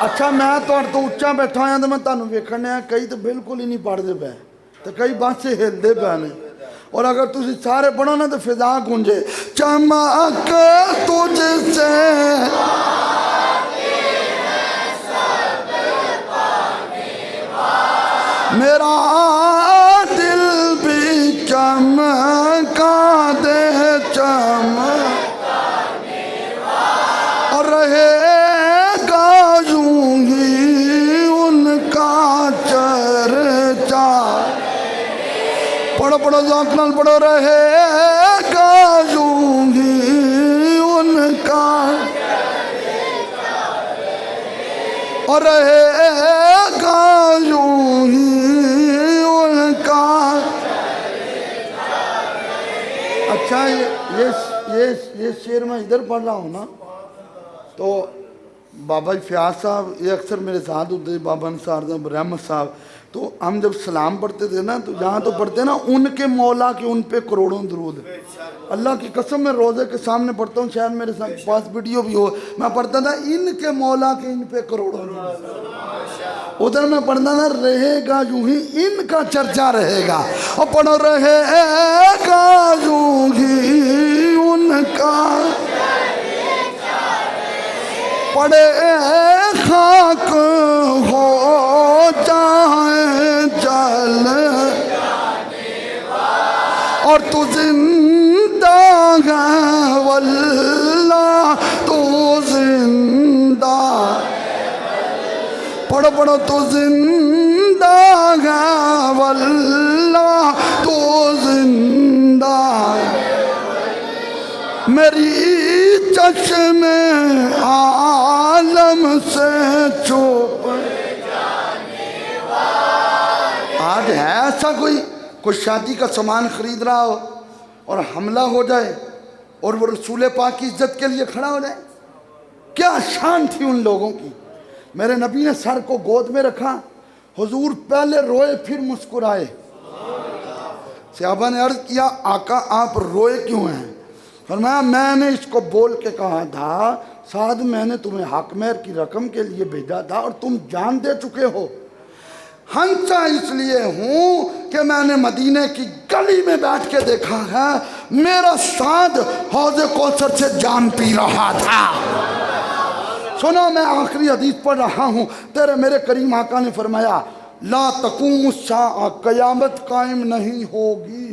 اچھا میں تو اچھا بیٹھا ہوں تو میں تانوں ویکھنے ہیں، کئی تو بالکل ہی نہیں پڑھ دے پے تو کئی بانسے ہل دے پے نے، اور اگر تسی سارے پڑھو نا تو فضا گونجے، چمک تجھ سے میرا دل بھی چمکا دے چمکانے والا، اور رہے گا یوں ہی ان کا چرچا۔ پڑھو پڑھو ذوق نال پڑھو، رہے گا یوں ہی ان کا، اور رہے گا یوں ہی ان کا۔ اچھا یہ شعر میں ادھر پڑھ رہا ہوں نا، تو بابا فیاض صاحب یہ اکثر میرے ساتھ ہوتے ہیں، بابا نثار صاحب، رحمت صاحب، تو ہم جب سلام پڑھتے تھے نا، تو جہاں تو پڑھتے نا ان کے مولا کے ان پہ کروڑوں درود۔ اللہ کی قسم میں روزے کے سامنے پڑھتا ہوں، شاید میرے پاس ویڈیو بھی ہو، میں پڑھتا تھا ان کے مولا کے ان پہ کروڑوں درود۔ ادھر میں پڑھتا تھا رہے گا یوں ہی ان کا چرچا رہے گا، اور پڑھو رہے گا یوں ہی ان کا، پڑے خاک ہو جائیں جل، اور تو زندہ ہے واللہ تو زندہ، پڑھو پڑھو، تو زندہ ہے واللہ تو زندہ، میری چشم عالم سے چھپ جانے والا۔ آج ہے ایسا کوئی شادی کا سامان خرید رہا ہو اور حملہ ہو جائے اور وہ رسول پاک کی عزت کے لیے کھڑا ہو جائے؟ کیا شان تھی ان لوگوں کی۔ میرے نبی نے سر کو گود میں رکھا، حضور پہلے روئے پھر مسکرائے۔ صحابہ نے عرض کیا آقا آپ روئے کیوں ہیں؟ فرمایا میں نے اس کو بول کے کہا تھا سعد میں نے تمہیں حق مہر کی رقم کے لیے بھیجا تھا اور تم جان دے چکے ہو۔ ہنسا اس لیے ہوں کہ میں نے مدینے کی گلی میں بیٹھ کے دیکھا ہے میرا سعد حوض کوثر سے جام پی رہا تھا۔ سنو میں آخری حدیث پڑھ رہا ہوں، تیرے میرے کریم آقا نے فرمایا لا تقوم الساعہ، قیامت قائم نہیں ہوگی۔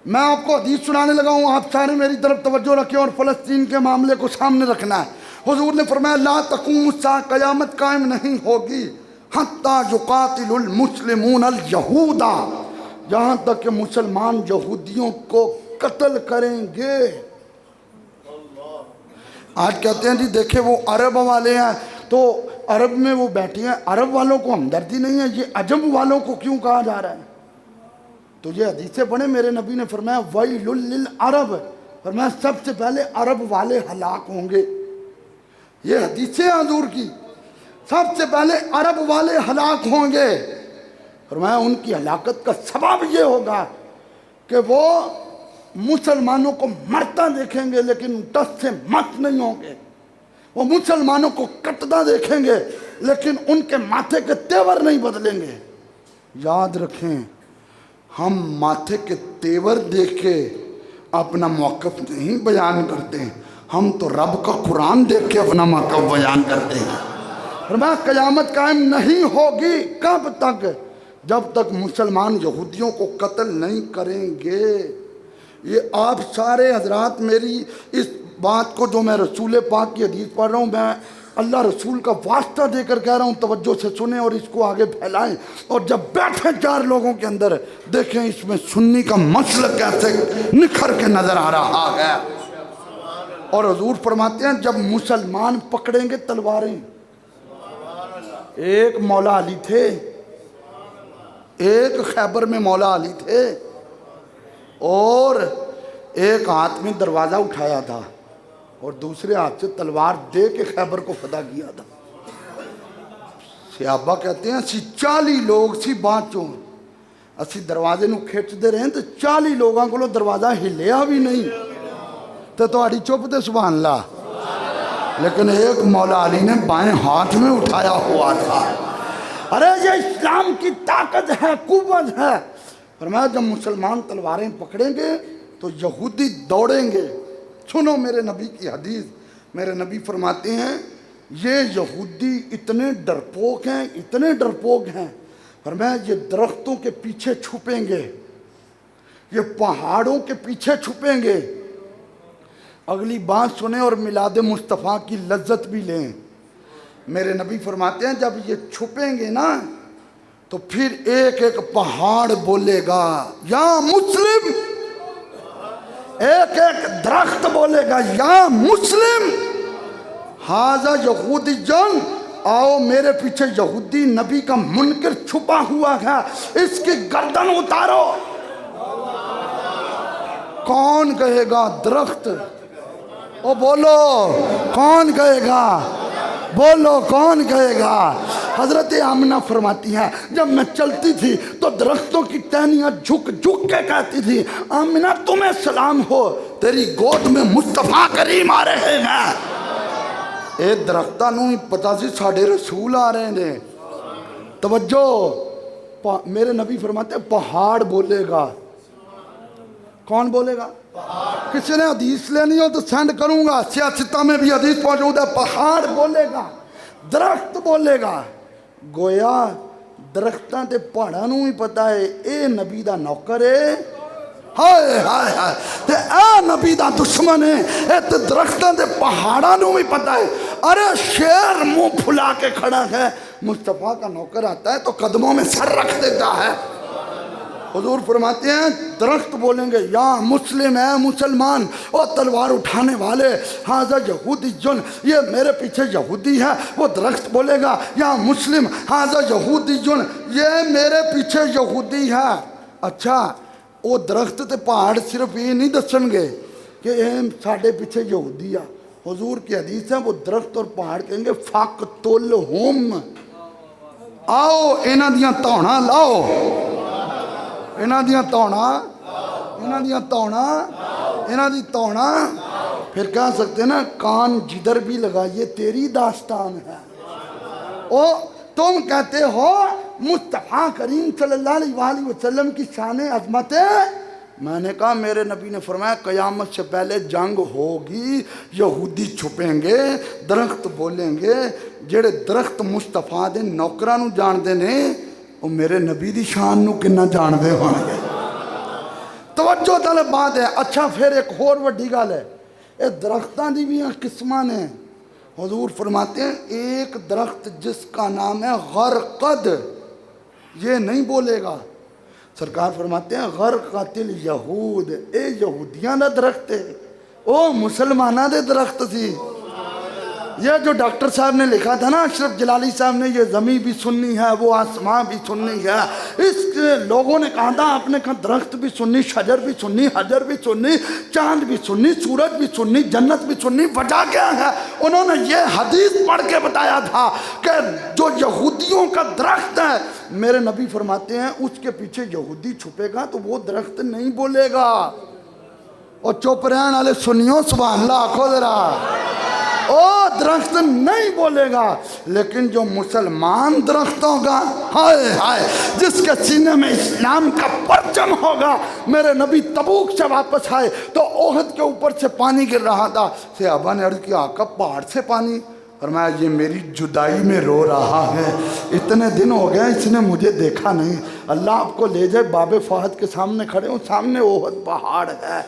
میں آپ کو حدیث سنانے لگا ہوں، آپ سارے میری طرف توجہ رکھیں اور فلسطین کے معاملے کو سامنے رکھنا ہے۔ حضور نے فرمایا لا تقوم الساعہ، قیامت قائم نہیں ہوگی حتی یقاتل المسلمون الیہود، جہاں تک کہ مسلمان یہودیوں کو قتل کریں گے۔ آج کہتے ہیں جی دیکھیں وہ عرب والے ہیں تو عرب میں وہ بیٹھے ہیں، عرب والوں کو ہمدردی نہیں ہے، یہ عجم والوں کو کیوں کہا جا رہا ہے؟ تو یہ حدیثیں پڑھیں، میرے نبی نے فرمایا ویل للعرب، فرمایا سب سے پہلے عرب والے ہلاک ہوں گے۔ یہ حدیثیں حضور کی، سب سے پہلے عرب والے ہلاک ہوں گے۔ فرمایا ان کی ہلاکت کا سبب یہ ہوگا کہ وہ مسلمانوں کو مرتا دیکھیں گے لیکن دست سے مت نہیں ہوں گے، وہ مسلمانوں کو کٹتا دیکھیں گے لیکن ان کے ماتھے کے تیور نہیں بدلیں گے۔ یاد رکھیں ہم ماتھے کے تیور دیکھ کے اپنا موقف نہیں بیان کرتے ہیں، ہم تو رب کا قرآن دیکھ کے اپنا موقف بیان کرتے ہیں۔ فرمایا قیامت قائم نہیں ہوگی کب تک؟ جب تک مسلمان یہودیوں کو قتل نہیں کریں گے۔ یہ آپ سارے حضرات میری اس بات کو جو میں رسول پاک کی حدیث پڑھ رہا ہوں، میں اللہ رسول کا واسطہ دے کر کہہ رہا ہوں، توجہ سے سنیں اور اس کو آگے پھیلائیں، اور جب بیٹھے چار لوگوں کے اندر دیکھیں اس میں سنی کا مسلک کیسے نکھر کے نظر آ رہا ہے۔ اور حضور فرماتے ہیں جب مسلمان پکڑیں گے تلواریں، ایک مولا علی تھے، ایک خیبر میں مولا علی تھے، اور ایک ہاتھ میں دروازہ اٹھایا تھا اور دوسرے ہاتھ سے تلوار دے کے خیبر کو فتح کیا تھا۔ صحابہ کہتے ہیں اسی 40 لوگ سی بانچوں اسی دروازے نو کھچ دے رہے ہیں تو 40 لوگاں کو دروازہ ہلیا بھی نہیں تو تہاڈی چپ تے سبحان اللہ، لیکن ایک مولا علی نے بائیں ہاتھ میں اٹھایا ہوا تھا۔ ارے یہ اسلام کی طاقت ہے، قوت ہے۔ فرمایا جب مسلمان تلواریں پکڑیں گے تو یہودی دوڑیں گے۔ سنو میرے نبی کی حدیث، میرے نبی فرماتے ہیں یہ یہودی اتنے ڈرپوک ہیں، اتنے ڈرپوک ہیں، فرمایا یہ درختوں کے پیچھے چھپیں گے، یہ پہاڑوں کے پیچھے چھپیں گے۔ اگلی بات سنیں اور میلاد مصطفیٰ کی لذت بھی لیں۔ میرے نبی فرماتے ہیں جب یہ چھپیں گے نا تو پھر ایک ایک پہاڑ بولے گا یا مسلم، ایک ایک درخت بولے گا یا مسلم، ہاذا یہودی جن، آؤ میرے پیچھے یہودی نبی کا منکر چھپا ہوا ہے، اس کی گردن اتارو۔ کون کہے گا؟ درخت۔ او بولو کون کہے گا؟ بولو کون کہے گا؟ حضرت آمنہ فرماتی ہے جب میں چلتی تھی تو درختوں کی ٹہنیاں جھک جھک کے کہتی تھی آمنہ تمہیں سلام ہو، تیری گود میں مصطفیٰ کریم آ رہے ہیں۔ اے درختہ نوں ہی پتا سی ساڑھے رسول آ رہے ہیں۔ توجہ، میرے نبی فرماتے ہیں پہاڑ بولے گا۔ کون بولے گا؟ کسی نے حدیث لینی ہو تو سینڈ کروں گا، سیاستہ میں بھی حدیث موجود ہے۔ پہاڑ بولے گا، درخت بولے گا۔ گویا درختاں تے پہاڑاں نوں ہی پتا ہے اے نبی دا نوکر ہے، ہائے ہائے ہائے، تے اے نبی دا دشمن ہے، اے تے درختاں تے پہاڑاں نوں ہی پتا ہے۔ ارے شیر منہ پھلا کے کھڑا ہے، مصطفیٰ کا نوکر آتا ہے تو قدموں میں سر رکھ دیتا ہے۔ حضور فرماتے ہیں درخت بولیں گے یا مسلم، اے مسلمان، او تلوار اٹھانے والے، ہاذا یہودی جن، یہ میرے پیچھے یہودی ہے۔ وہ درخت بولے گا یا مسلم، ہاذا یہودی جن، یہ میرے پیچھے یہودی ہے۔ اچھا، وہ درخت تے پہاڑ صرف یہ نہیں دسن گے کہ ساڑھے پیچھے یہودی ہے۔ حضور کی حدیث ہے وہ درخت اور پہاڑ کہیں گے فَقْتُلْهُمْ، آؤ انہاں دیاں توڑاں لاؤ، انہاں دیاں توڑاں، انہاں دیاں توڑاں، انہاں دی توڑاں۔ پھر کہہ سکتے ہیں نا کان جدھر بھی لگائیے تیری داستان ہے۔ او تم کہتے ہو مصطفیٰ کریم صلی اللہ علیہ وآلہ وسلم کی شان عظمت ہے۔ میں نے کہا میرے نبی نے فرمایا قیامت سے پہلے جنگ ہوگی، یہودی چھپیں گے، درخت بولیں گے۔ جڑے درخت مصطفیٰ دے نوکراں نوں جان دے نے وہ میرے نبی دی شان نو کنا جان دے ہون گے۔ توجہ طلب بات ہے۔ اچھا پھر ایک اور وڈی گل ہے، اے درختاں دی بھی قسماں نے۔ حضور فرماتے ہیں ایک درخت جس کا نام ہے غرقد، یہ نہیں بولے گا۔ سرکار فرماتے ہیں غرقت الیہود، اے یہودیاں دا درخت ہے، او مسلمانہ دے درخت سی۔ یہ جو ڈاکٹر صاحب نے لکھا تھا نا اشرف جلالی صاحب نے، یہ زمین بھی سنی ہے وہ آسمان بھی سنی ہے، اس لوگوں نے کہا تھا آپ نے کہا درخت بھی سنی، شجر بھی سنی، حجر بھی سنی، چاند بھی سنی، سورج بھی سنی، جنت بھی سنی۔ وجہ کیا ہے؟ انہوں نے یہ حدیث پڑھ کے بتایا تھا کہ جو یہودیوں کا درخت ہے، میرے نبی فرماتے ہیں اس کے پیچھے یہودی چھپے گا تو وہ درخت نہیں بولے گا۔ اور چپ رہن والے سنیو سبحان اللہ آکھو ذرا، او درخت نہیں بولے گا۔ لیکن جو مسلمان درخت ہوگا، ہائے ہائے، جس کے سینے میں اسلام کا پرچم ہوگا۔ میرے نبی تبوک سے واپس آئے تو احد کے اوپر سے پانی گر رہا تھا۔ صحابہ نے عرض کیا آقا پہاڑ سے پانی؟ فرمایا یہ میری جدائی میں رو رہا ہے، اتنے دن ہو گئے اس نے مجھے دیکھا نہیں۔ اللہ آپ کو لے جائے باب فہد کے سامنے کھڑے ہوں، سامنے احد پہاڑ ہے،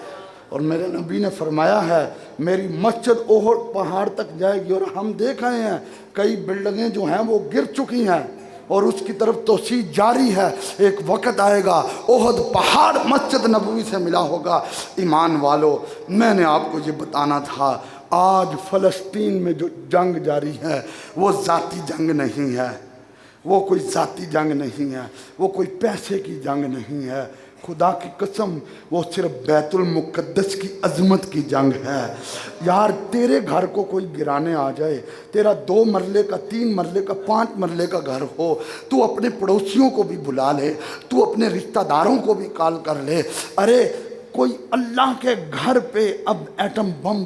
اور میرے نبی نے فرمایا ہے میری مسجد احد پہاڑ تک جائے گی۔ اور ہم دیکھ رہے ہیں کئی بلڈنگیں جو ہیں وہ گر چکی ہیں اور اس کی طرف توسیع جاری ہے۔ ایک وقت آئے گا احد پہاڑ مسجد نبوی سے ملا ہوگا۔ ایمان والو، میں نے آپ کو یہ بتانا تھا آج فلسطین میں جو جنگ جاری ہے وہ ذاتی جنگ نہیں ہے، وہ کوئی ذاتی جنگ نہیں ہے، وہ کوئی پیسے کی جنگ نہیں ہے۔ خدا کی قسم وہ صرف بیت المقدس کی عظمت کی جنگ ہے۔ یار تیرے گھر کو کوئی گرانے آ جائے، تیرا 2 مرلے کا 3 مرلے کا 5 مرلے کا گھر ہو، تو اپنے پڑوسیوں کو بھی بلا لے، تو اپنے رشتہ داروں کو بھی کال کر لے۔ ارے کوئی اللہ کے گھر پہ اب ایٹم بم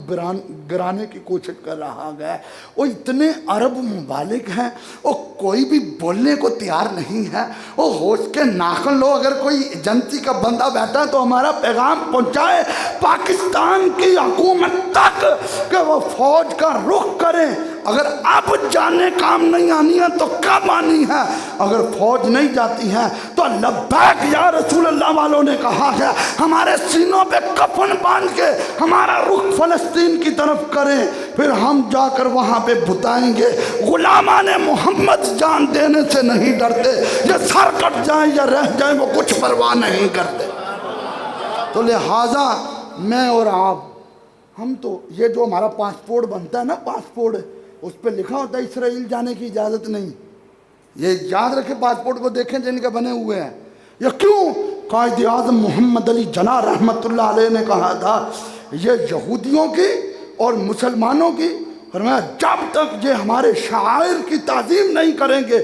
گرانے کی کوشش کر رہا ہے، وہ اتنے عرب ممالک ہیں، وہ کوئی بھی بولنے کو تیار نہیں ہے۔ وہ ہوش کے ناخن لو، اگر کوئی ایجنسی کا بندہ بیٹھا تو ہمارا پیغام پہنچائے پاکستان کی حکومت تک کہ وہ فوج کا رخ کریں اگر اب جانے کام نہیں آنی ہے تو کب آنی ہے؟ اگر فوج نہیں جاتی ہے تو لبیک یا رسول اللہ والوں نے کہا ہے ہمارے سینوں پہ کفن باندھ کے ہمارا رخ فلسطین کی طرف کریں، پھر ہم جا کر وہاں پہ بتائیں گے۔ غلامان محمد جان دینے سے نہیں ڈرتے، یہ سر کٹ جائیں یا رہ جائیں وہ کچھ پرواہ نہیں کرتے۔ تو لہٰذا میں اور آپ، ہم تو یہ جو ہمارا پاسپورٹ بنتا ہے نا، پاسپورٹ اس پہ لکھا ہوتا ہے اسرائیل جانے کی اجازت نہیں۔ یہ یاد رکھیں، پاسپورٹ کو دیکھیں جن کے بنے ہوئے ہیں۔ یہ کیوں؟ قائد اعظم محمد علی جناح رحمۃ اللہ علیہ نے کہا تھا یہ یہودیوں کی اور مسلمانوں کی، فرمایا جب تک یہ ہمارے شعائر کی تعظیم نہیں کریں گے،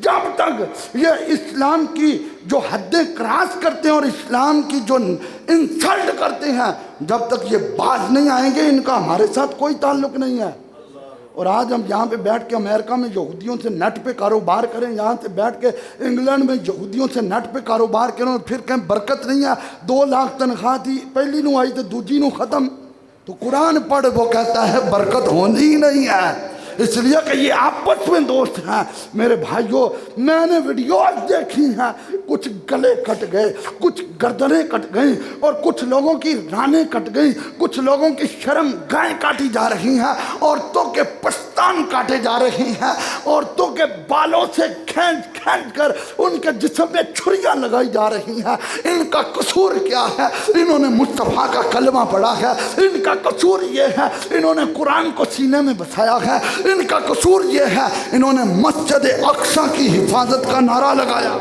جب تک یہ اسلام کی جو حدیں کراس کرتے ہیں اور اسلام کی جو انسلٹ کرتے ہیں، جب تک یہ باز نہیں آئیں گے، ان کا ہمارے ساتھ کوئی تعلق نہیں ہے۔ اور آج ہم یہاں پہ بیٹھ کے امریکہ میں یہودیوں سے نیٹ پہ کاروبار کریں، یہاں سے بیٹھ کے انگلینڈ میں یہودیوں سے نیٹ پہ کاروبار کریں، پھر کہیں برکت نہیں ہے، 2 لاکھ تنخواہ تھی، پہلی نو آئی تو دوجی نو ختم۔ تو قرآن پڑھ، وہ کہتا ہے برکت ہونی ہی نہیں ہے، اس لیے کہ یہ آپس میں دوست ہیں۔ میرے بھائیوں، میں نے ویڈیوز دیکھی ہیں، کچھ گلے کٹ گئے، کچھ گردنیں کٹ گئیں، اور کچھ لوگوں کی رانیں کٹ گئیں، کچھ لوگوں کی شرم گائیں کاٹی جا رہی ہیں، عورتوں کے پستان کاٹے جا رہی ہیں، عورتوں کے بالوں سے کھینچ کھینچ کر ان کے جسم پہ چھریاں لگائی جا رہی ہیں۔ ان کا قصور کیا ہے؟ انہوں نے مصطفیٰ کا کلمہ پڑھا ہے۔ ان کا قصور یہ ہے انہوں نے قرآن کو سینے میں بسایا ہے۔ ان کا قصور یہ ہے انہوں نے مسجد اقصیٰ کی حفاظت کا نعرہ لگایا۔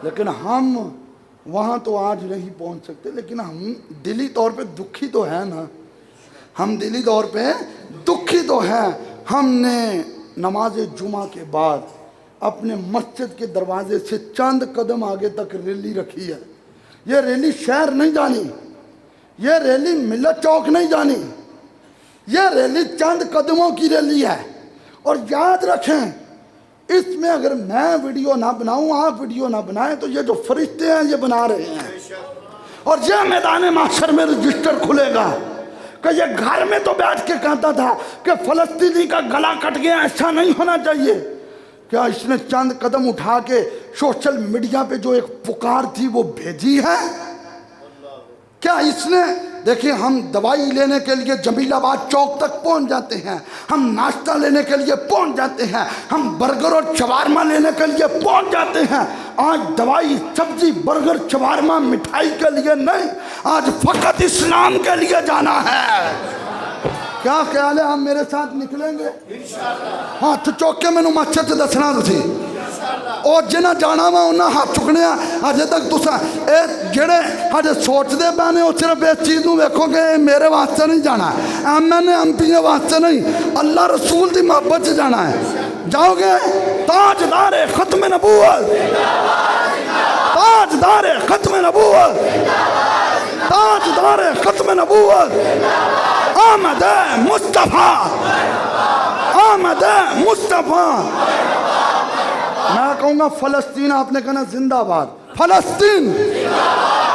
لیکن ہم وہاں تو آج نہیں پہنچ سکتے، لیکن ہم دلی طور پہ دکھی تو ہیں نا، ہم دلی طور پہ دکھی تو ہیں۔ ہم نے نماز جمعہ کے بعد اپنے مسجد کے دروازے سے چند قدم آگے تک ریلی رکھی ہے۔ یہ ریلی شہر نہیں جانی، یہ ریلی ملت چوک نہیں جانی، یہ ریلی چند قدموں کی ریلی ہے۔ اور یاد رکھیں، اس میں اگر میں ویڈیو نہ بناؤں، آپ ویڈیو نہ بنائیں، تو یہ جو فرشتے ہیں یہ بنا رہے ہیں، اور یہ میدان محشر میں رجسٹر کھلے گا کہ یہ گھر میں تو بیٹھ کے کہتا تھا کہ فلسطینی کا گلا کٹ گیا، ایسا نہیں ہونا چاہیے۔ کیا اس نے چند قدم اٹھا کے سوشل میڈیا پہ جو ایک پکار تھی وہ بھیجی ہے؟ کیا اس نے؟ دیکھیں، ہم دوائی لینے کے لیے جمیل آباد چوک تک پہنچ جاتے ہیں، ہم ناشتہ لینے کے لیے پہنچ جاتے ہیں، ہم برگر اور شوارما لینے کے لیے پہنچ جاتے ہیں۔ آج دوائی، سبزی، برگر، شوارما، مٹھائی کے لیے نہیں، آج فقط اسلام کے لیے جانا ہے۔ کیا خیال ہے ہم میرے ساتھ نکلیں گے؟ ہاں تو چوکے میں مسجد دسنا تھی، اور جنہیں جانا وا انہیں ہاتھ چکنے اجے تک تسا جڑے ہجے سوچتے پے نے، وہ صرف اس چیز کو ویکھو کہ میرے واسطے نہیں جانا ہے، ایم پی واسطے نہیں، اللہ رسول کی محبت سے جانا ہے۔ جاؤ گے؟ تاجدار ختم نبوت، تاجدار ختم نبوت، تاجدار ختم نبوت، آمد مصطفیٰ، آمد مصطفیٰ۔ میں کہوں گا فلسطین، آپ نے کہنا زندہ باد فلسطین،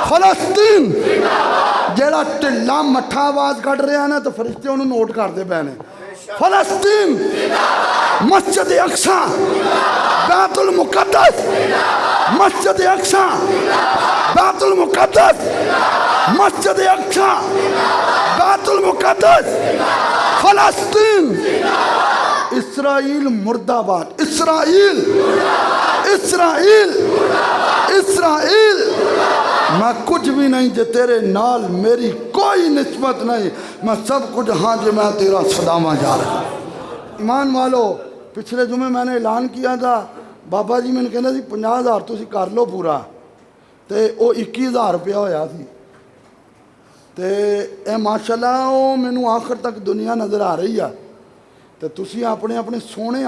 فلسطین۔ جیڑا ٹلا مٹھا آواز کٹ رہا ہے نا، تو فرشتے انہوں نوٹ کرتے پے نے۔ فلسطین، مسجد اقصیٰ، بیت المقدس، مسجد اقصیٰ، بیت المقدس، مسجد اقصیٰ، بیت المقدس، فلسطین۔ اسرائیل مرد آباد، اسرائیل، اسرائیل، اسرائیل۔ میں کچھ بھی نہیں جے تیرے نال میری کوئی نسبت نہیں، میں سب کچھ ہاں جے میں تیرا صدامہ جا رہا ہوں۔ ایمان والو، پچھلے جمعے میں نے اعلان کیا تھا، بابا جی میں نے کہنا سی 50,000 تسی کر لو پورا، تے وہ 21,000 روپیہ ہویا سی، تے اے ماشاءاللہ وہ مینوں آخر تک دنیا نظر آ رہی ہے۔ تو تسی اپنے اپنے سونے